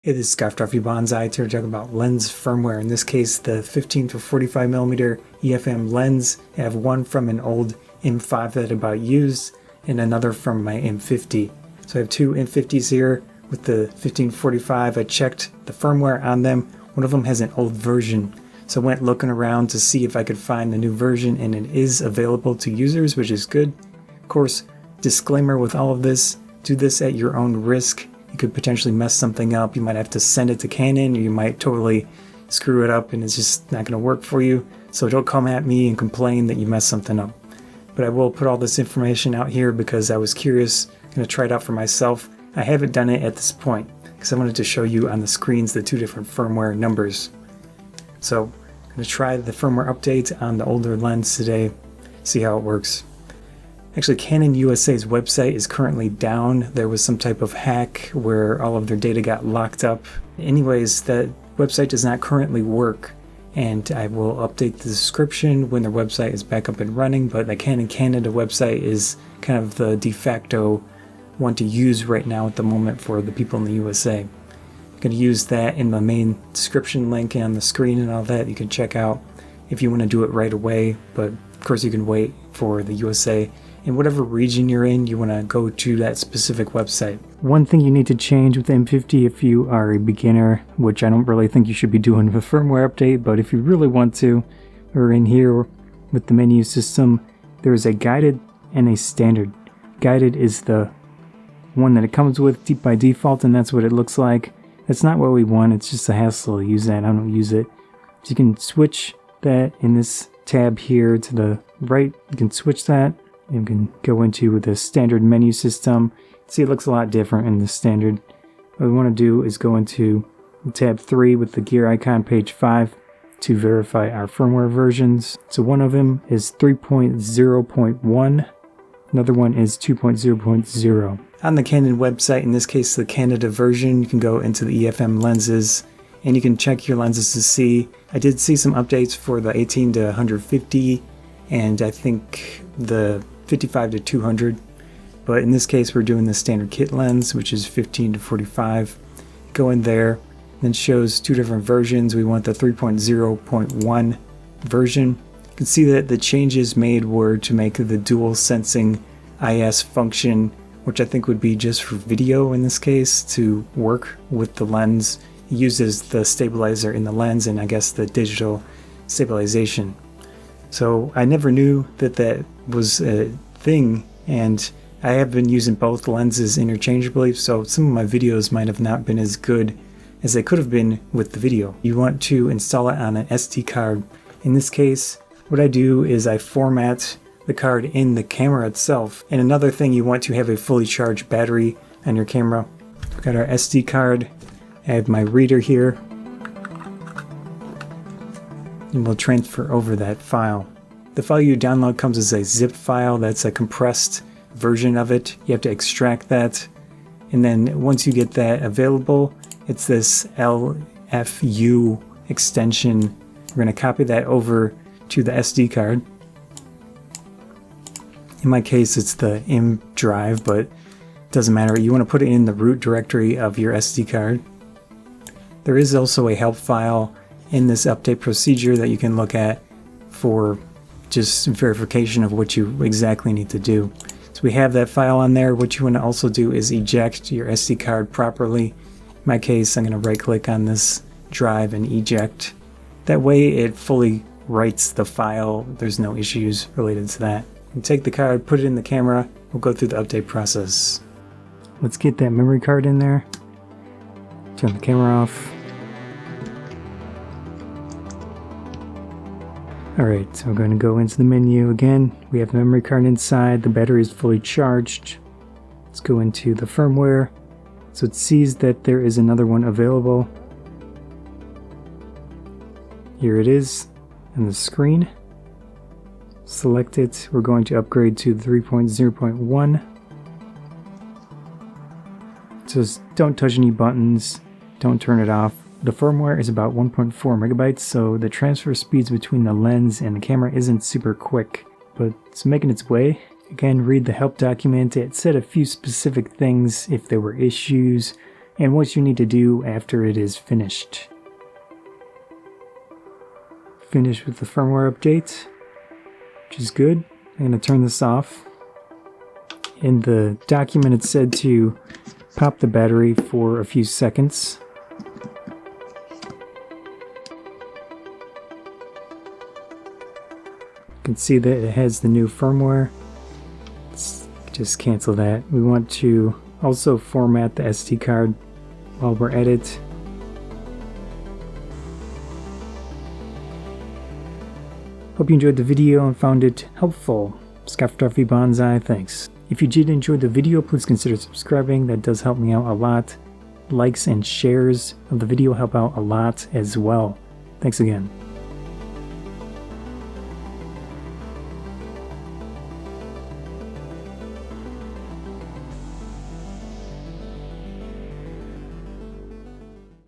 Hey, this is Banzai here to talk about lens firmware. In this case, the 15 to 45mm EF-M lens. I have one from an old M5 that I about used and another from my M50. So I have two M50s here with the 1545. I checked the firmware on them. One of them has an old version. So I went looking around to see if I could find the new version, and it is available to users, which is good. Of course, disclaimer with all of this, do this at your own risk. You could potentially mess something up. You might have to send it to Canon, or you might totally screw it up and it's just not going to work for you. So don't come at me and complain that you messed something up. But I will put all this information out here because I was curious, going to try it out for myself. I haven't done it at this point because I wanted to show you on the screens the two different firmware numbers. So I'm going to try the firmware update on the older lens today, see how it works. Actually, Canon USA's website is currently down. There was some type of hack where all of their data got locked up. Anyways, that website does not currently work, and I will update the description when their website is back up and running, but the Canon Canada website is kind of the de facto one to use right now at the moment for the people in the USA. I'm going to use that in the main description link on the screen and all that. You can check out if you want to do it right away, but of course you can wait for the USA. In whatever region you're in, you want to go to that specific website. One thing you need to change with M50 if you are a beginner, which I don't really think you should be doing with a firmware update, but if you really want to, or in here with the menu system, there is a guided and a standard. Guided is the one that it comes with by default, and that's what it looks like. That's not what we want. It's just a hassle to use that. I don't use it. So you can switch that in this tab here to the right. You can switch that. You can go into the standard menu system. See, it looks a lot different in the standard. What we want to do is go into tab 3 with the gear icon, page 5, to verify our firmware versions. So one of them is 3.0.1. Another one is 2.0.0. On the Canon website, in this case the Canada version, you can go into the EF-M lenses and you can check your lenses to see. I did see some updates for the 18 to 150 and I think the 55 to 200, but in this case we're doing the standard kit lens, which is 15 to 45. Go in there, then shows two different versions. We want the 3.0.1 version. You can see that the changes made were to make the dual sensing IS function, which I think would be just for video in this case, to work with the lens. It uses the stabilizer in the lens and I guess the digital stabilization. So I never knew that that was a thing, and I have been using both lenses interchangeably, so some of my videos might have not been as good as they could have been with the video. You want to install it on an SD card. In this case, what I do is I format the card in the camera itself. And another thing, you want to have a fully charged battery on your camera. We've got our SD card. I have my reader here. And we'll transfer over that file. The file you download comes as a zip file. That's a compressed version of it. You have to extract that. And then once you get that available, it's this LFU extension. We're going to copy that over to the SD card. In my case, it's the M drive, but it doesn't matter. You want to put it in the root directory of your SD card. There is also a help file in this update procedure that you can look at for just verification of what you exactly need to do. So we have that file on there. What you want to also do is eject your SD card properly. In my case, I'm going to right click on this drive and eject. That way it fully writes the file. There's no issues related to that. You take the card, put it in the camera. We'll go through the update process. Let's get that memory card in there. Turn the camera off. Alright, so we're going to go into the menu again. We have the memory card inside. The battery is fully charged. Let's go into the firmware. So it sees that there is another one available. Here it is on the screen. Select it. We're going to upgrade to 3.0.1. So don't touch any buttons. Don't turn it off. The firmware is about 1.4 megabytes, so the transfer speeds between the lens and the camera isn't super quick, but it's making its way. Again, read the help document. It said a few specific things if there were issues, and what you need to do after it is finished. Finish with the firmware update, which is good. I'm going to turn this off. In the document it said to pop the battery for a few seconds. You can see that it has the new firmware. Let's just cancel that. We want to also format the SD card while we're at it. Hope you enjoyed the video and found it helpful. Scott Photography Banzai, thanks. If you did enjoy the video, please consider subscribing. That does help me out a lot. Likes and shares of the video help out a lot as well. Thanks again.